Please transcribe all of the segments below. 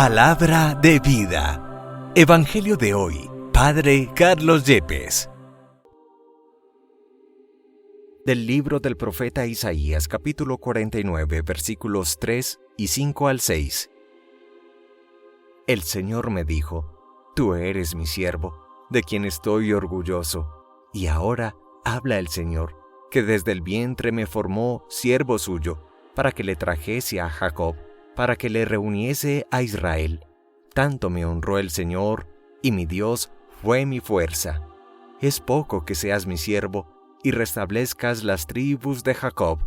Palabra de vida. Evangelio de hoy. Padre Carlos Yepes. Del libro del profeta Isaías, capítulo 49, versículos 3 y 5 al 6. El Señor me dijo: Tú eres mi siervo, de quien estoy orgulloso. Y ahora habla el Señor, que desde el vientre me formó siervo suyo, para que le trajese a Jacob, para que le reuniese a Israel. Tanto me honró el Señor, y mi Dios fue mi fuerza. Es poco que seas mi siervo, y restablezcas las tribus de Jacob,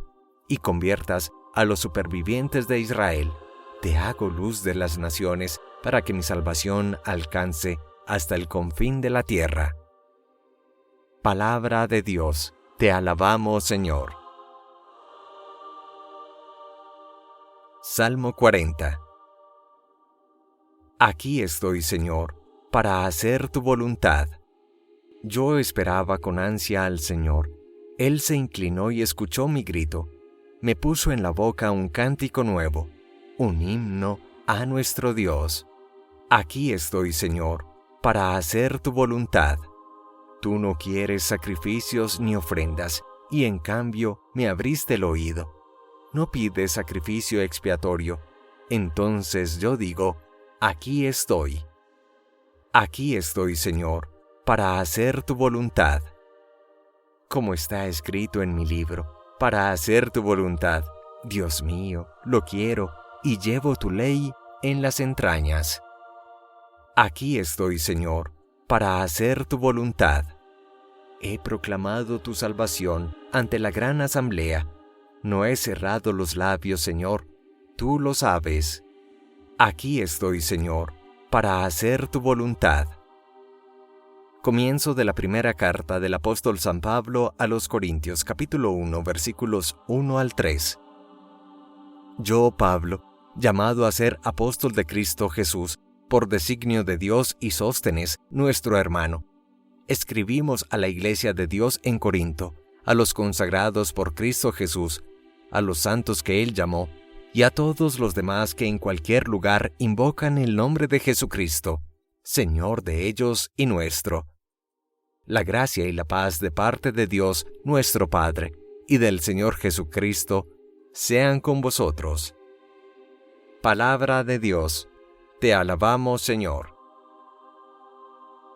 y conviertas a los supervivientes de Israel. Te hago luz de las naciones, para que mi salvación alcance hasta el confín de la tierra. Palabra de Dios, te alabamos, Señor. Salmo 40. Aquí estoy, Señor, para hacer tu voluntad. Yo esperaba con ansia al Señor. Él se inclinó y escuchó mi grito. Me puso en la boca un cántico nuevo, un himno a nuestro Dios. Aquí estoy, Señor, para hacer tu voluntad. Tú no quieres sacrificios ni ofrendas, y en cambio me abriste el oído. No pides sacrificio expiatorio. Entonces yo digo: aquí estoy. Aquí estoy, Señor, para hacer tu voluntad. Como está escrito en mi libro, para hacer tu voluntad. Dios mío, lo quiero, y llevo tu ley en las entrañas. Aquí estoy, Señor, para hacer tu voluntad. He proclamado tu salvación ante la gran asamblea. No he cerrado los labios, Señor, tú lo sabes. Aquí estoy, Señor, para hacer tu voluntad. Comienzo de la primera carta del apóstol San Pablo a los Corintios, capítulo 1, versículos 1 al 3. Yo, Pablo, llamado a ser apóstol de Cristo Jesús, por designio de Dios, y Sóstenes, nuestro hermano, escribimos a la iglesia de Dios en Corinto, a los consagrados por Cristo Jesús, a los santos que Él llamó, y a todos los demás que en cualquier lugar invocan el nombre de Jesucristo, Señor de ellos y nuestro. La gracia y la paz de parte de Dios nuestro Padre y del Señor Jesucristo sean con vosotros. Palabra de Dios, te alabamos, Señor.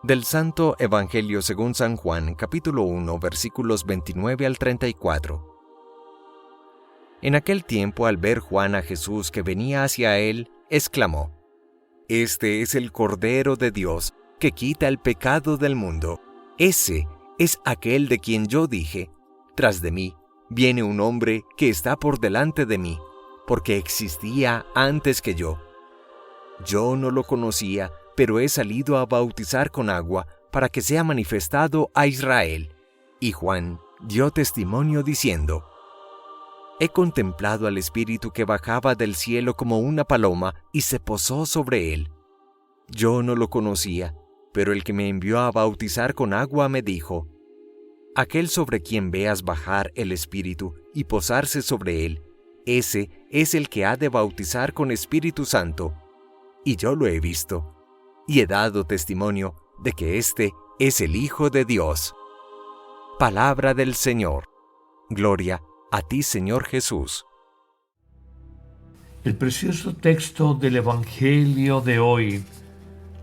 Del Santo Evangelio según San Juan, capítulo 1, versículos 29 al 34. En aquel tiempo, al ver Juan a Jesús que venía hacia él, exclamó: Este es el Cordero de Dios, que quita el pecado del mundo. Ese es aquel de quien yo dije: Tras de mí viene un hombre que está por delante de mí, porque existía antes que yo. Yo no lo conocía, pero he salido a bautizar con agua para que sea manifestado a Israel. Y Juan dio testimonio diciendo: He contemplado al Espíritu que bajaba del cielo como una paloma y se posó sobre él. Yo no lo conocía, pero el que me envió a bautizar con agua me dijo: Aquel sobre quien veas bajar el Espíritu y posarse sobre él, ese es el que ha de bautizar con Espíritu Santo. Y yo lo he visto, y he dado testimonio de que este es el Hijo de Dios. Palabra del Señor. Gloria a ti, Señor Jesús. El precioso texto del Evangelio de hoy,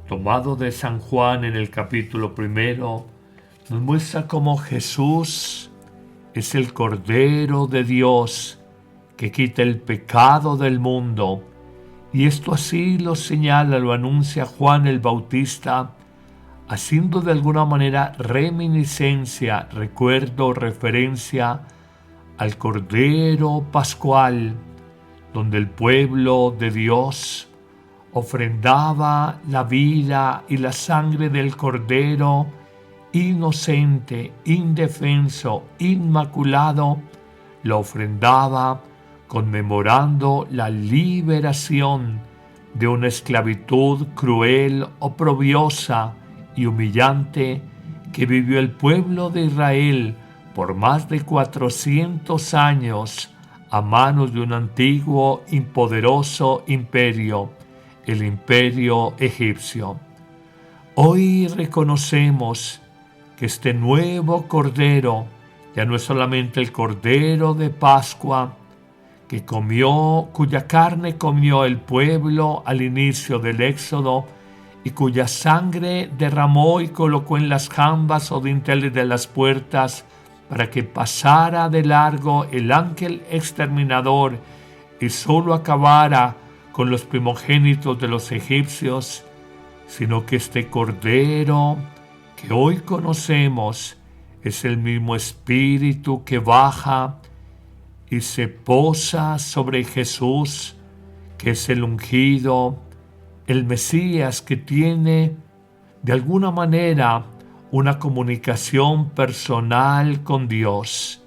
tomado de San Juan en el capítulo 1, nos muestra cómo Jesús es el Cordero de Dios que quita el pecado del mundo. Y esto así lo señala, lo anuncia Juan el Bautista, haciendo de alguna manera reminiscencia, recuerdo, referencia al Cordero Pascual, donde el pueblo de Dios ofrendaba la vida y la sangre del Cordero, inocente, indefenso, inmaculado, lo ofrendaba conmemorando la liberación de una esclavitud cruel, oprobiosa y humillante que vivió el pueblo de Israel por más de 400 años a manos de un antiguo y poderoso imperio, el imperio egipcio. Hoy reconocemos que este nuevo Cordero ya no es solamente el Cordero de Pascua cuya carne comió el pueblo al inicio del Éxodo y cuya sangre derramó y colocó en las jambas o dinteles de las puertas para que pasara de largo el ángel exterminador y solo acabara con los primogénitos de los egipcios, sino que este Cordero que hoy conocemos es el mismo Espíritu que baja y se posa sobre Jesús, que es el ungido, el Mesías que tiene de alguna manera una comunicación personal con Dios.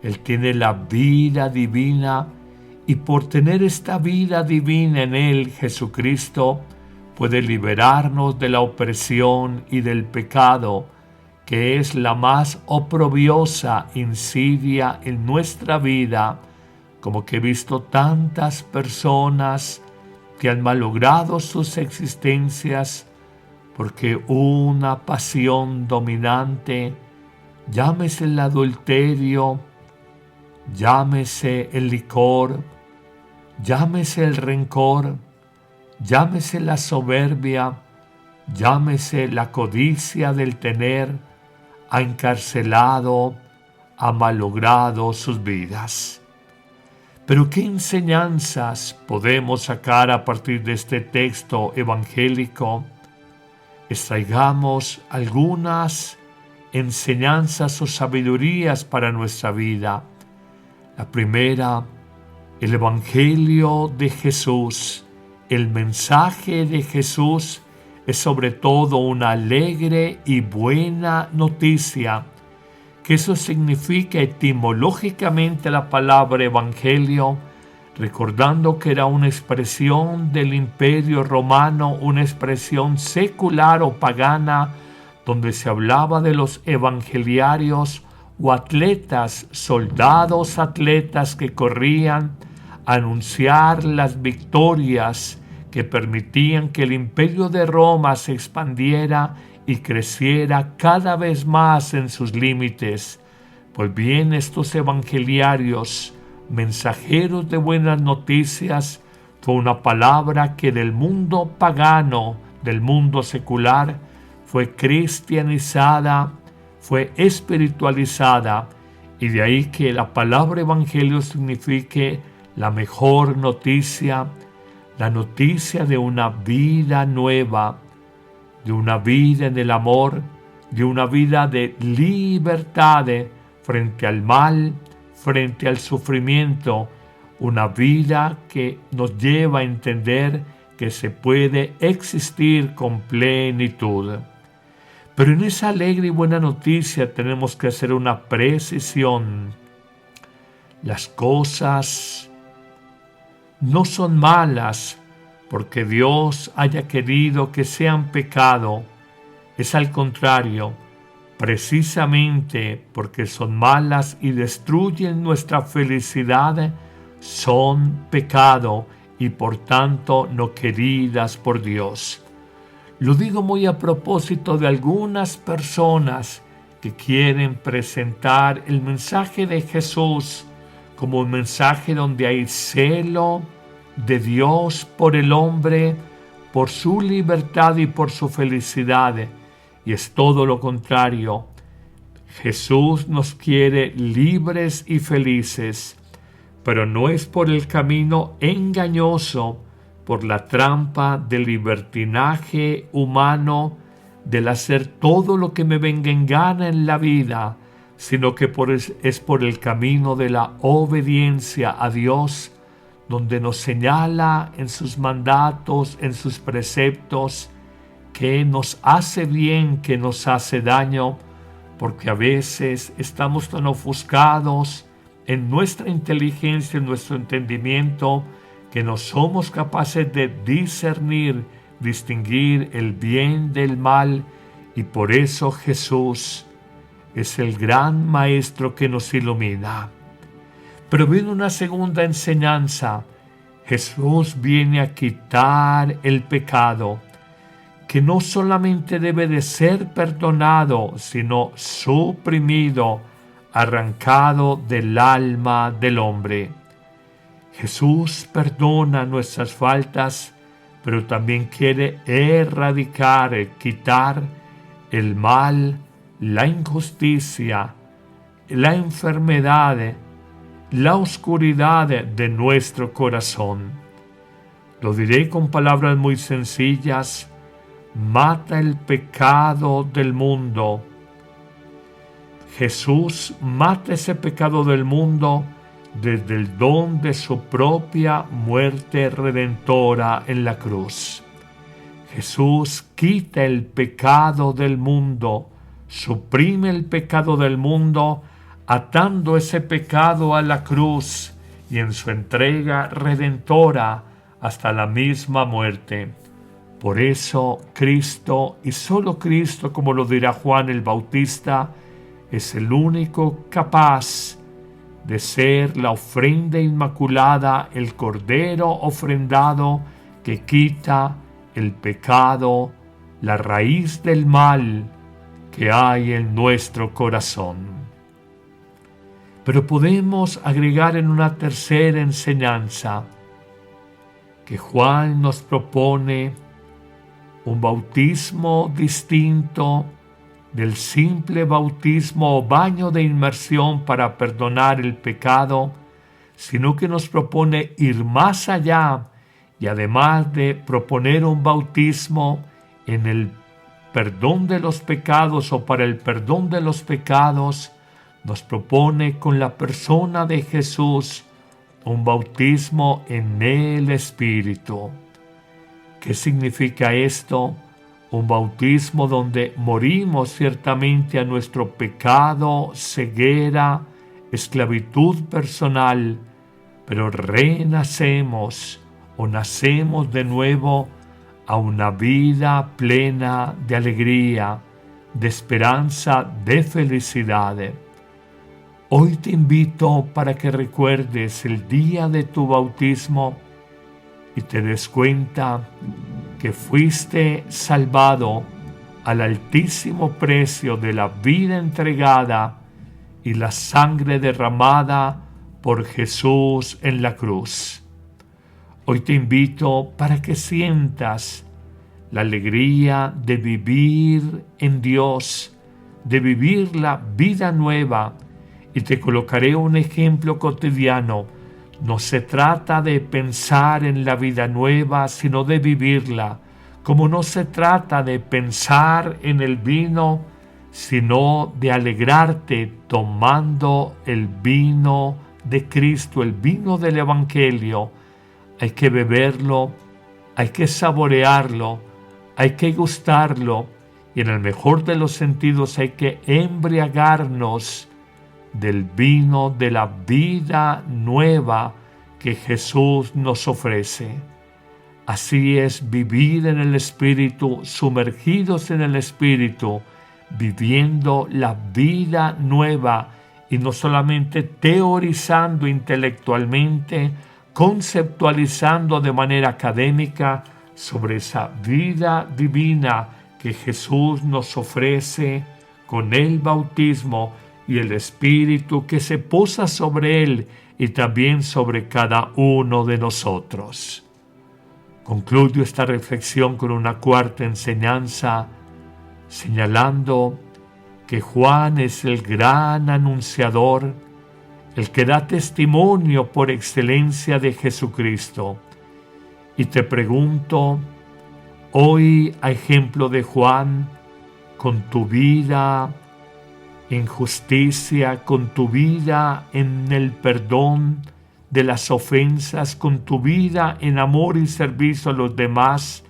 Él tiene la vida divina y por tener esta vida divina en Él, Jesucristo puede liberarnos de la opresión y del pecado, que es la más oprobiosa insidia en nuestra vida, como que he visto tantas personas que han malogrado sus existencias porque una pasión dominante, llámese el adulterio, llámese el licor, llámese el rencor, llámese la soberbia, llámese la codicia del tener, ha encarcelado, ha malogrado sus vidas. Pero ¿qué enseñanzas podemos sacar a partir de este texto evangélico? Extraigamos algunas enseñanzas o sabidurías para nuestra vida. La primera, el Evangelio de Jesús, el mensaje de Jesús es sobre todo una alegre y buena noticia, que eso significa etimológicamente la palabra evangelio, recordando que era una expresión del Imperio Romano, una expresión secular o pagana, donde se hablaba de los evangeliarios o atletas, soldados atletas que corrían a anunciar las victorias que permitían que el imperio de Roma se expandiera y creciera cada vez más en sus límites. Pues bien, estos evangeliarios, mensajeros de buenas noticias, fue una palabra que del mundo pagano, del mundo secular, fue cristianizada, fue espiritualizada, y de ahí que la palabra evangelio signifique la mejor noticia, la noticia de una vida nueva, de una vida en el amor, de una vida de libertad frente al mal, frente al sufrimiento, una vida que nos lleva a entender que se puede existir con plenitud. Pero en esa alegre y buena noticia tenemos que hacer una precisión. Las cosas no son malas porque Dios haya querido que sean pecado. Es al contrario, precisamente porque son malas y destruyen nuestra felicidad, son pecado y por tanto no queridas por Dios. Lo digo muy a propósito de algunas personas que quieren presentar el mensaje de Jesús como un mensaje donde hay celo de Dios por el hombre, por su libertad y por su felicidad. Y es todo lo contrario. Jesús nos quiere libres y felices, pero no es por el camino engañoso, por la trampa del libertinaje humano, del hacer todo lo que me venga en gana en la vida, sino que es por el camino de la obediencia a Dios, donde nos señala en sus mandatos, en sus preceptos, que nos hace bien, que nos hace daño, porque a veces estamos tan ofuscados en nuestra inteligencia, en nuestro entendimiento, que no somos capaces de distinguir el bien del mal, y por eso Jesús es el gran maestro que nos ilumina. Pero viene una segunda enseñanza. Jesús viene a quitar el pecado, que no solamente debe de ser perdonado, sino suprimido, arrancado del alma del hombre. Jesús perdona nuestras faltas, pero también quiere erradicar, quitar el mal, la injusticia, la enfermedad, la oscuridad de nuestro corazón. Lo diré con palabras muy sencillas: mata el pecado del mundo. Jesús mata ese pecado del mundo desde el don de su propia muerte redentora en la cruz. Jesús quita el pecado del mundo, suprime el pecado del mundo, atando ese pecado a la cruz y en su entrega redentora hasta la misma muerte. Por eso Cristo, y solo Cristo, como lo dirá Juan el Bautista, es el único capaz de ser la ofrenda inmaculada, el cordero ofrendado que quita el pecado, la raíz del mal que hay en nuestro corazón. Pero podemos agregar en una tercera enseñanza que Juan nos propone un bautismo distinto del simple bautismo o baño de inmersión para perdonar el pecado, sino que nos propone ir más allá y además de proponer un bautismo en el perdón de los pecados o para el perdón de los pecados, nos propone con la persona de Jesús un bautismo en el Espíritu. ¿Qué significa esto? Un bautismo donde morimos ciertamente a nuestro pecado, ceguera, esclavitud personal, pero renacemos o nacemos de nuevo a una vida plena de alegría, de esperanza, de felicidad. Hoy te invito para que recuerdes el día de tu bautismo y te des cuenta que fuiste salvado al altísimo precio de la vida entregada y la sangre derramada por Jesús en la cruz. Hoy te invito para que sientas la alegría de vivir en Dios, de vivir la vida nueva, y te colocaré un ejemplo cotidiano. No se trata de pensar en la vida nueva, sino de vivirla, como no se trata de pensar en el vino, sino de alegrarte tomando el vino de Cristo, el vino del Evangelio. Hay que beberlo, hay que saborearlo, hay que gustarlo, y en el mejor de los sentidos hay que embriagarnos del vino de la vida nueva que Jesús nos ofrece. Así es vivir en el Espíritu, sumergidos en el Espíritu, viviendo la vida nueva y no solamente teorizando intelectualmente, conceptualizando de manera académica sobre esa vida divina que Jesús nos ofrece con el bautismo y el Espíritu que se posa sobre él y también sobre cada uno de nosotros. Concluyo esta reflexión con una cuarta enseñanza, señalando que Juan es el gran anunciador, el que da testimonio por excelencia de Jesucristo. Y te pregunto, hoy, a ejemplo de Juan, con tu vida en justicia, con tu vida en el perdón de las ofensas, con tu vida en amor y servicio a los demás,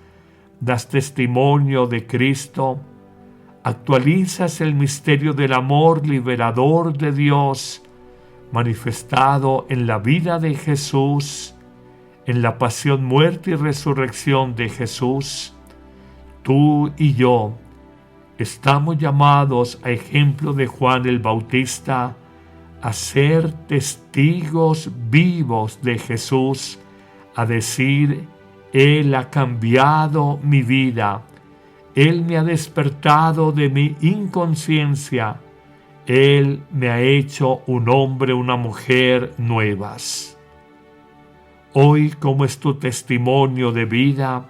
das testimonio de Cristo, actualizas el misterio del amor liberador de Dios, manifestado en la vida de Jesús, en la pasión, muerte y resurrección de Jesús. Tú y yo estamos llamados, a ejemplo de Juan el Bautista, a ser testigos vivos de Jesús, a decir: Él ha cambiado mi vida, Él me ha despertado de mi inconsciencia, Él me ha hecho un hombre, una mujer nuevas. Hoy, ¿cómo es tu testimonio de vida?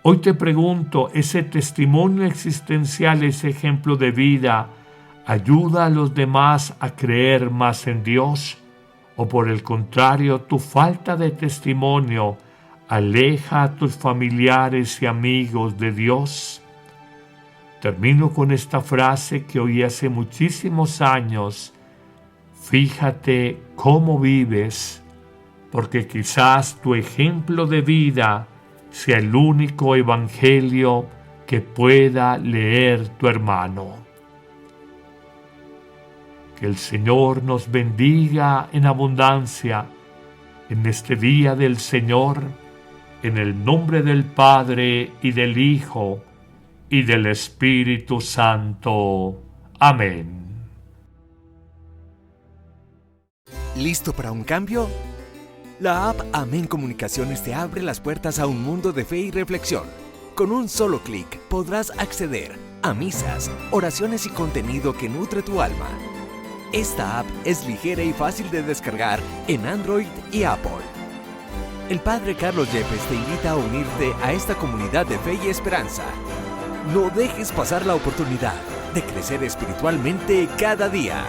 Hoy te pregunto, ¿ese testimonio existencial, ese ejemplo de vida, ayuda a los demás a creer más en Dios? ¿O por el contrario, tu falta de testimonio aleja a tus familiares y amigos de Dios? Termino con esta frase que oí hace muchísimos años: fíjate cómo vives, porque quizás tu ejemplo de vida sea el único evangelio que pueda leer tu hermano. Que el Señor nos bendiga en abundancia en este día del Señor, en el nombre del Padre y del Hijo y del Espíritu Santo. Amén. ¿Listo para un cambio? La app Amén Comunicaciones te abre las puertas a un mundo de fe y reflexión. Con un solo clic podrás acceder a misas, oraciones y contenido que nutre tu alma. Esta app es ligera y fácil de descargar en Android y Apple. El Padre Carlos Yepes te invita a unirte a esta comunidad de fe y esperanza. No dejes pasar la oportunidad de crecer espiritualmente cada día.